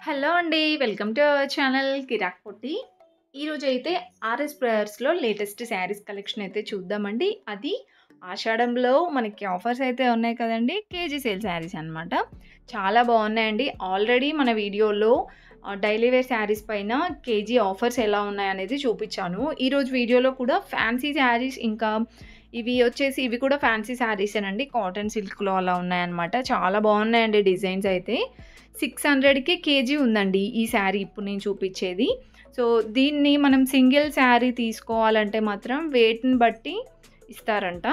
Hello అండి. Welcome to our channel కిరాక్ పొట్టి. ఈరోజైతే RS బ్రదర్స్‌లో latest saris collection అయితే చూద్దామండి. అది ఆషాఢంలో మనకి ఆఫర్స్ అయితే ఉన్నాయి కదండీ! కేజీ సేల్ శారీస్ అనమాట. చాలా బాగున్నాయండి. ఆల్రెడీ మన వీడియోలో డైలీ వేర్ శారీస్ పైన కేజీ ఆఫర్స్ ఎలా ఉన్నాయనేది చూపించాను. ఈరోజు వీడియోలో కూడా ఫ్యాన్సీ శారీస్ ఇంకా ఇవి కూడా ఫ్యాన్సీ శారీసేనండి. కాటన్ సిల్క్‌లో అలా ఉన్నాయన్నమాట. చాలా బాగున్నాయండి డిజైన్స్ అయితే. 600కి కేజీ ఉందండి ఈ శారీ ఇప్పుడు నేను చూపించేది. సో, దీన్ని మనం సింగిల్ శారీ తీసుకోవాలంటే మాత్రం వెయిట్‌ని బట్టి ఇస్తారంట.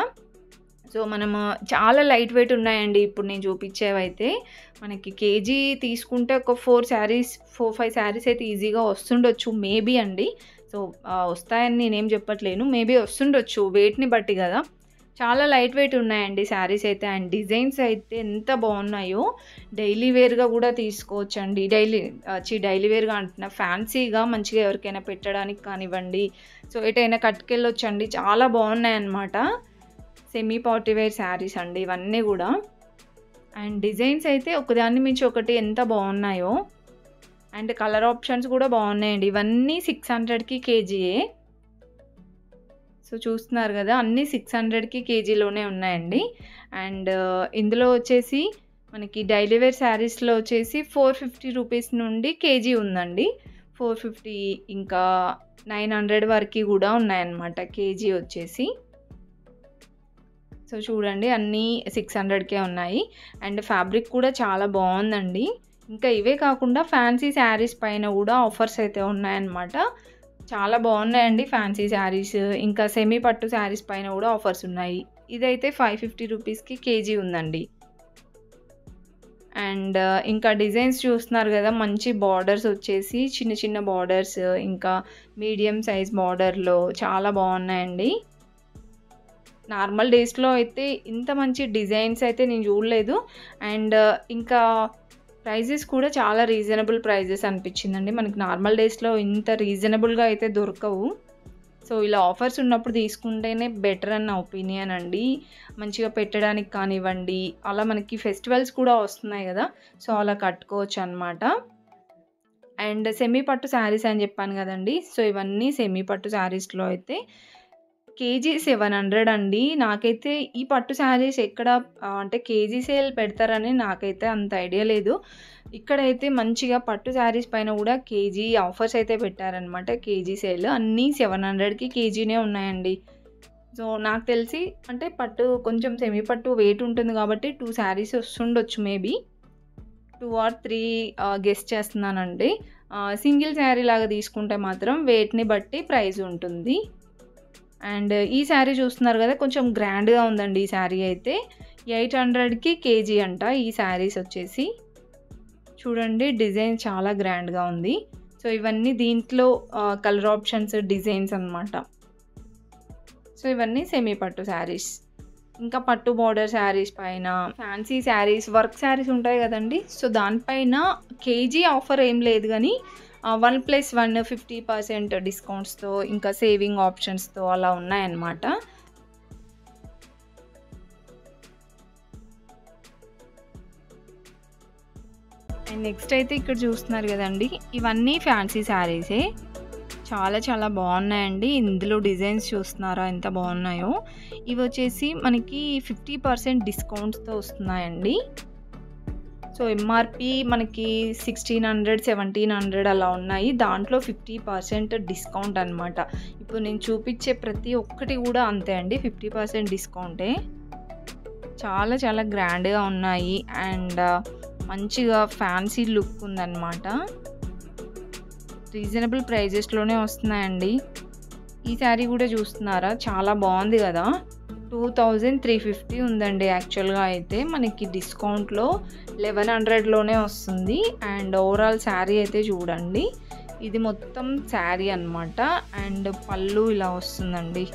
సో, మనము చాలా లైట్ వెయిట్ ఉన్నాయండి ఇప్పుడు నేను చూపించేవైతే. మనకి కేజీ తీసుకుంటే ఒక 4, 5 శారీస్ అయితే ఈజీగా వస్తుండొచ్చు మేబీ అండి. సో, వస్తాయని నేనేం చెప్పట్లేను. మేబీ వస్తుండొచ్చు వెయిట్‌ని బట్టి కదా! చాలా లైట్ వెయిట్ ఉన్నాయండి శారీస్ అయితే. అండ్ డిజైన్స్ అయితే ఎంత బాగున్నాయో. డైలీ వేర్‌గా కూడా తీసుకోవచ్చండి. డైలీ వేర్‌గా అంటున్నా, ఫ్యాన్సీగా మంచిగా ఎవరికైనా పెట్టడానికి కానివ్వండి. సో, ఎటైనా కట్టుకెళ్ళొచ్చండి. చాలా బాగున్నాయన్నమాట. సెమీ పార్టీ వేర్ శారీస్ అండి ఇవన్నీ కూడా. అండ్ డిజైన్స్ అయితే ఒకదాన్ని మించి ఒకటి ఎంత బాగున్నాయో. అండ్ కలర్ ఆప్షన్స్ కూడా బాగున్నాయండి. ఇవన్నీ 600కి కేజీయే. సో, చూస్తున్నారు కదా! అన్నీ 600కి కేజీలోనే ఉన్నాయండి. అండ్ ఇందులో వచ్చేసి మనకి డైలీ వేర్ శారీస్‌లో వచ్చేసి 450 రూపీస్ నుండి కేజీ ఉందండి. 450 ఇంకా 900 వరకు కూడా ఉన్నాయన్నమాట కేజీ వచ్చేసి. సో, చూడండి అన్నీ 600కే ఉన్నాయి. అండ్ ఫ్యాబ్రిక్ కూడా చాలా బాగుందండి. ఇంకా ఇవే కాకుండా ఫ్యాన్సీ శారీస్ పైన కూడా ఆఫర్స్ అయితే ఉన్నాయన్నమాట. చాలా బాగున్నాయండి ఫ్యాన్సీ శారీస్. ఇంకా సెమీ పట్టు శారీస్ పైన కూడా ఆఫర్స్ ఉన్నాయి. ఇదైతే 550 రూపీస్‌కి కేజీ ఉందండి. అండ్ ఇంకా డిజైన్స్ చూస్తున్నారు కదా! మంచి బార్డర్స్ వచ్చేసి చిన్న చిన్న బార్డర్స్, ఇంకా మీడియం సైజ్ బార్డర్‌లో చాలా బాగున్నాయండి. నార్మల్ డేస్‌లో అయితే ఇంత మంచి డిజైన్స్ అయితే నేను చూడలేదు. అండ్ ఇంకా ప్రైజెస్ కూడా చాలా రీజనబుల్ ప్రైజెస్ అనిపించిందండి. మనకి నార్మల్ డేస్‌లో ఇంత రీజనబుల్‌గా అయితే దొరకవు. సో, ఇలా ఆఫర్స్ ఉన్నప్పుడు తీసుకుంటేనే బెటర్ అని నా ఒపీనియన్ అండి. మంచిగా పెట్టడానికి కానివ్వండి, అలా మనకి ఫెస్టివల్స్ కూడా వస్తున్నాయి కదా! సో, అలా కట్టుకోవచ్చనమాట. అండ్ సెమీ పట్టు శారీస్ అని చెప్పాను కదండీ! సో, ఇవన్నీ సెమీ పట్టు శారీస్‌లో అయితే కేజీ 700 అండి. నాకైతే ఈ పట్టు శారీస్ ఎక్కడ అంటే కేజీ సేల్ పెడతారని నాకైతే అంత ఐడియా లేదు. ఇక్కడైతే మంచిగా పట్టు శారీస్ పైన కూడా కేజీ ఆఫర్స్ అయితే పెట్టారనమాట. కేజీ సేల్ అన్నీ 700కి కేజీనే ఉన్నాయండి. సో, నాకు తెలిసి అంటే పట్టు కొంచెం సెమీ పట్టు వెయిట్ ఉంటుంది కాబట్టి 2 శారీస్ వస్తుండొచ్చు మేబీ. 2 ఆర్ 3 గెస్ చేస్తున్నానండి. సింగిల్ శారీ లాగా తీసుకుంటే మాత్రం వెయిట్‌ని బట్టి ప్రైస్ ఉంటుంది. అండ్ ఈ శారీ చూస్తున్నారు కదా! కొంచెం గ్రాండ్‌గా ఉందండి ఈ శారీ అయితే. 800కి కేజీ అంట ఈ శారీస్ వచ్చేసి. చూడండి డిజైన్ చాలా గ్రాండ్‌గా ఉంది. సో, ఇవన్నీ దీంట్లో కలర్ ఆప్షన్స్, డిజైన్స్ అన్నమాట. సో, ఇవన్నీ సెమీ పట్టు శారీస్. ఇంకా పట్టు బోర్డర్ శారీస్ పైన ఫ్యాన్సీ శారీస్, వర్క్ శారీస్ ఉంటాయి కదండీ! సో, దానిపైన కేజీ ఆఫర్ ఏం లేదు గానీ 1+1 50% డిస్కౌంట్స్‌తో ఇంకా సేవింగ్ ఆప్షన్స్‌తో అలా ఉన్నాయన్నమాట. అండ్ నెక్స్ట్ అయితే ఇక్కడ చూస్తున్నారు కదండీ! ఇవన్నీ ఫ్యాన్సీ శారీసే. చాలా చాలా బాగున్నాయండి. ఇందులో డిజైన్స్ చూస్తున్నారా ఎంత బాగున్నాయో. ఇవి వచ్చేసి మనకి 50% డిస్కౌంట్స్‌తో వస్తున్నాయండి. సో, ఎంఆర్‌పి మనకి 1600, 1700 అలా ఉన్నాయి. దాంట్లో 50% డిస్కౌంట్ అనమాట. ఇప్పుడు నేను చూపించే ప్రతి ఒక్కటి కూడా అంతే అండి. 50% డిస్కౌంటే. చాలా చాలా గ్రాండ్‌గా ఉన్నాయి. అండ్ మంచిగా ఫ్యాన్సీ లుక్ ఉందన్నమాట. రీజనబుల్ ప్రైజెస్‌లోనే వస్తున్నాయండి. ఈ శారీ కూడా చూస్తున్నారా? చాలా బాగుంది కదా! 2350 ఉందండి యాక్చువల్‌గా అయితే. మనకి డిస్కౌంట్‌లో 1100లోనే వస్తుంది. అండ్ ఓవరాల్ శారీ అయితే చూడండి. ఇది మొత్తం శారీ అనమాట. అండ్ పళ్ళు ఇలా వస్తుందండి.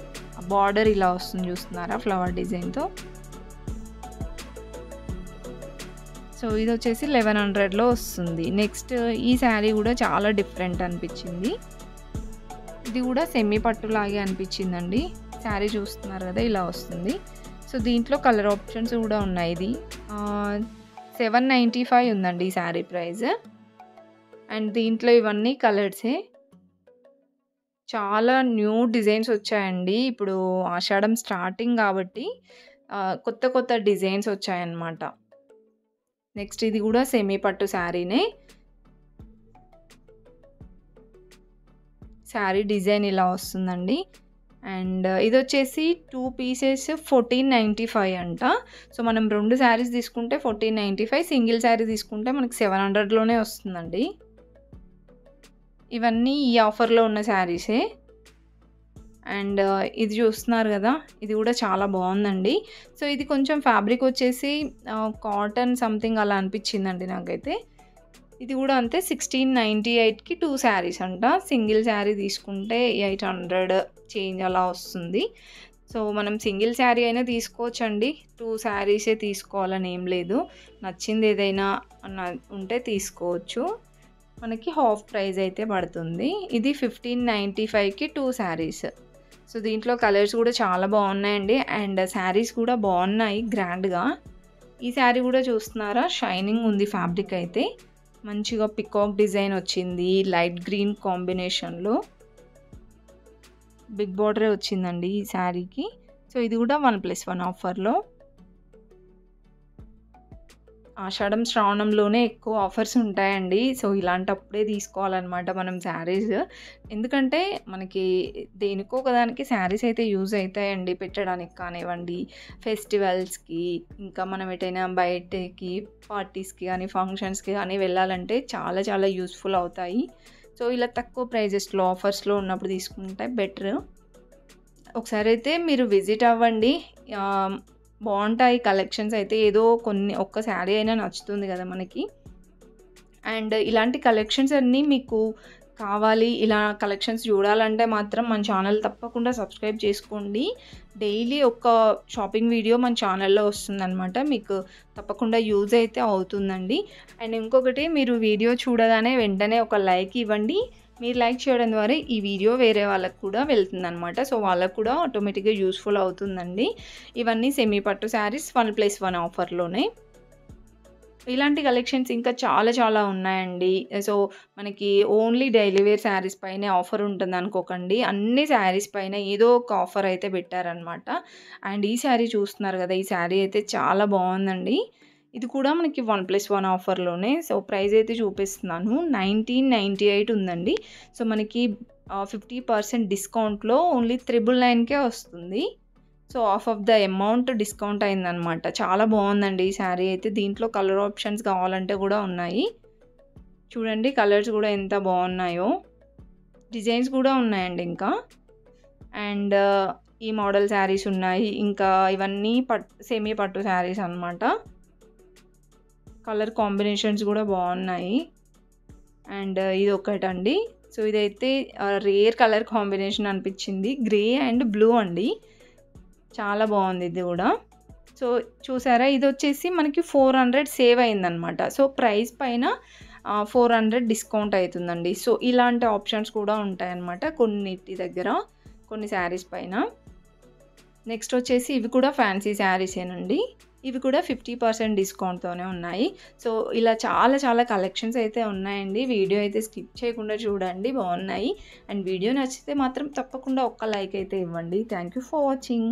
బార్డర్ ఇలా వస్తుంది చూస్తున్నారా? ఫ్లవర్ డిజైన్‌తో. సో, ఇది వచ్చేసి 1100లో వస్తుంది. నెక్స్ట్ ఈ శారీ కూడా చాలా డిఫరెంట్ అనిపించింది. ఇది కూడా సెమీ పట్టులాగే అనిపించిందండి. శారీ చూస్తున్నారు కదా! ఇలా వస్తుంది. సో, దీంట్లో కలర్ ఆప్షన్స్ కూడా ఉన్నాయి. ఇది 795 ఉందండి ఈ శారీ ప్రైస్. అండ్ దీంట్లో ఇవన్నీ కలర్సే. చాలా న్యూ డిజైన్స్ వచ్చాయండి. ఇప్పుడు ఆషాఢం స్టార్టింగ్ గాబట్టి కొత్త కొత్త డిజైన్స్ వచ్చాయన్నమాట. నెక్స్ట్ ఇది గూడా సెమీ పట్టు శారీనే. శారీ డిజైన్ ఇలా వస్తుందండి. అండ్ ఇదొచ్చేసి 2 పీసెస్ 1495 అంట. సో మనం 2 శారీస్ తీసుకుంటే 1495, సింగిల్ శారీ తీసుకుంటే మనకి 700లోనే వస్తుందండి. ఇవన్నీ ఈ ఆఫర్‌లో ఉన్న శారీసే. అండ్ ఇది చూస్తున్నారు గదా! ఇది గూడా చాలా బావుందండి. సో ఇది కొంచెం ఫ్యాబ్రిక్ వచ్చేసి కాటన్ సంథింగ్ అలా అనిపించిందండి నాకైతే. ఇది గూడా అంతే 1698కి 2 శారీస్ అంట. సింగిల్ శారీ తీసుకుంటే 800 చేంజ్ అలా వస్తుంది. సో మనం సింగిల్ శారీ అయినా తీసుకోవచ్చండి. 2 శారీసే తీసుకోవాలని ఏం లేదు. నచ్చింది ఏదైనా ఉంటే తీసుకోవచ్చు. మనకి హాఫ్ ప్రైస్ అయితే పడుతుంది. ఇది 1595కి 2 శారీస్. సో దీంట్లో కలర్స్ కూడా చాలా బాగున్నాయండి. అండ్ శారీస్ కూడా బాగున్నాయి గ్రాండ్‌గా. ఈ శారీ కూడా చూస్తున్నారా, షైనింగ్ ఉంది ఫ్యాబ్రిక్ అయితే. మంచిగా పికాక్ డిజైన్ వచ్చింది లైట్ గ్రీన్ కాంబినేషన్‌లో. బిగ్ బార్డరే వచ్చిందండి ఈ శారీకి. సో ఇది కూడా 1+1 ఆఫర్‌లో. ఆషాఢం శ్రావణంలోనే ఎక్కువ ఆఫర్స్ ఉంటాయండి. సో ఇలాంటప్పుడే తీసుకోవాలన్నమాట మనం శారీస్. ఎందుకంటే మనకి దేనికో ఒకదానికి శారీస్ అయితే యూజ్ అవుతాయండి. పెట్టడానికి కానివ్వండి, ఫెస్టివల్స్‌కి, ఇంకా మనం ఎటైనా బయటకి పార్టీస్‌కి కానీ, ఫంక్షన్స్‌కి కానీ వెళ్ళాలంటే చాలా చాలా యూజ్‌ఫుల్ అవుతాయి. సో ఇలా తక్కువ ప్రైజెస్‌లో ఆఫర్స్‌లో ఉన్నప్పుడు తీసుకుంటే బెటర్. ఒకసారి అయితే మీరు విజిట్ అవ్వండి. బాగుంటాయి కలెక్షన్స్ అయితే. ఏదో ఒక్క శారీ అయినా నచ్చుతుంది కదా మనకి. అండ్ ఇలాంటి కలెక్షన్స్ అన్నీ మీకు కావాలి, ఇలా కలెక్షన్స్ చూడాలంటే మాత్రం మన ఛానల్ తప్పకుండా సబ్స్క్రైబ్ చేసుకోండి. డైలీ ఒక షాపింగ్ వీడియో మన ఛానల్లో వస్తుందన్నమాట. మీకు తప్పకుండా యూజ్ అయితే అవుతుందండి. అండ్ ఇంకొకటి, మీరు వీడియో చూడగానే వెంటనే ఒక లైక్ ఇవ్వండి. మీరు లైక్ చేయడం ద్వారా ఈ వీడియో వేరే వాళ్ళకి కూడా వెళ్తుందనమాట. సో వాళ్ళకు కూడా ఆటోమేటిక్గా యూస్ఫుల్ అవుతుందండి. ఇవన్నీ సెమీ పట్టు శారీస్ 1+1 ఆఫర్లోనే. ఇలాంటి కలెక్షన్స్ ఇంకా చాలా చాలా ఉన్నాయండి. సో మనకి ఓన్లీ డైలీ వేర్ శారీస్ పైనే ఆఫర్ ఉంటుంది అనుకోకండి. అన్ని శారీస్ పైన ఏదో ఒక ఆఫర్ అయితే పెట్టారనమాట. అండ్ ఈ శారీ చూస్తున్నారు కదా, ఈ శారీ అయితే చాలా బాగుందండి. ఇది కూడా మనకి 1+1 ఆఫర్లోనే. సో ప్రైస్ అయితే చూపిస్తున్నాను, 1998 ఉందండి. సో మనకి 50% డిస్కౌంట్లో ఓన్లీ 999కే వస్తుంది. So half of the amount discount అయిందనమాట. చాలా బాగుందండి ఈ శారీ అయితే. దీంట్లో కలర్ ఆప్షన్స్ కావాలంటే కూడా ఉన్నాయి. చూడండి కలర్స్ కూడా ఎంత బాగున్నాయో. డిజైన్స్ కూడా ఉన్నాయండి ఇంకా. అండ్ ఈ మోడల్ శారీస్ ఉన్నాయి. ఇంకా ఇవన్నీ సెమీ పట్టు శారీస్ అనమాట. కలర్ కాంబినేషన్స్ కూడా బాగున్నాయి. అండ్ ఇది ఒకటండి. సో ఇదైతే రేర్ కలర్ కాంబినేషన్ అనిపించింది. గ్రే అండ్ బ్లూ అండి. చాలా బాగుంది ఇది కూడా. సో చూసారా, ఇది వచ్చేసి మనకి 400 సేవ్ అయిందనమాట. సో ప్రైస్ పైన 400 డిస్కౌంట్ అవుతుందండి. సో ఇలాంటి ఆప్షన్స్ కూడా ఉంటాయన్నమాట కొన్నిటి దగ్గర, కొన్ని శారీస్ పైన. నెక్స్ట్ వచ్చేసి ఇవి కూడా ఫ్యాన్సీ శారీసేనండి. ఇవి కూడా 50% డిస్కౌంట్తోనే ఉన్నాయి. సో ఇలా చాలా చాలా కలెక్షన్స్ అయితే ఉన్నాయండి. వీడియో అయితే స్కిప్ చేయకుండా చూడండి, బాగున్నాయి. అండ్ వీడియో నచ్చితే మాత్రం తప్పకుండా ఒక్క లైక్ అయితే ఇవ్వండి. Thank you for watching.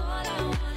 All I want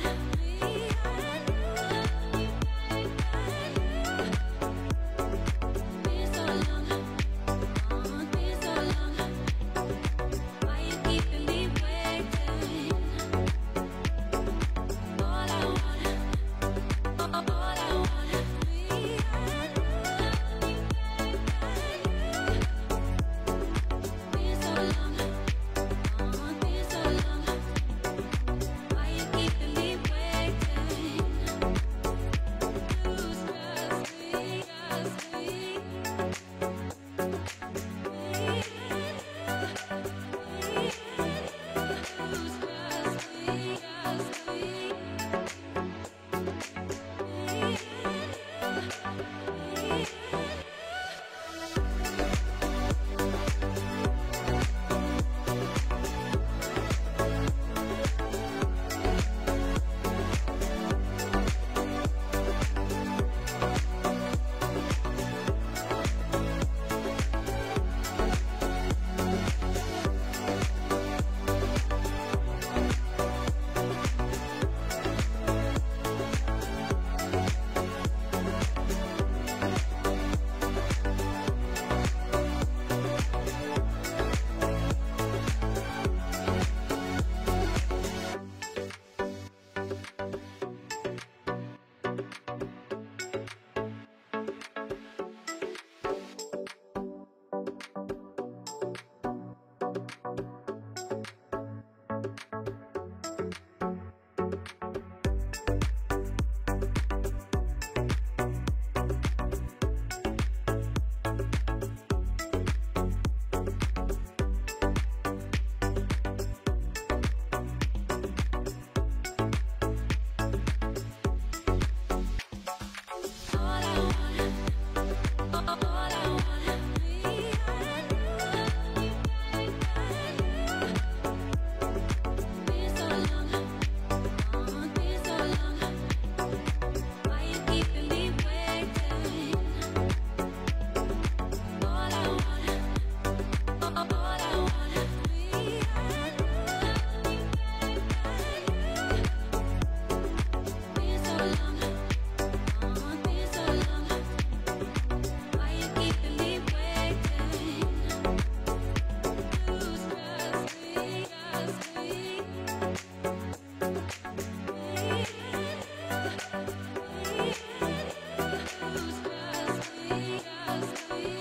close to you.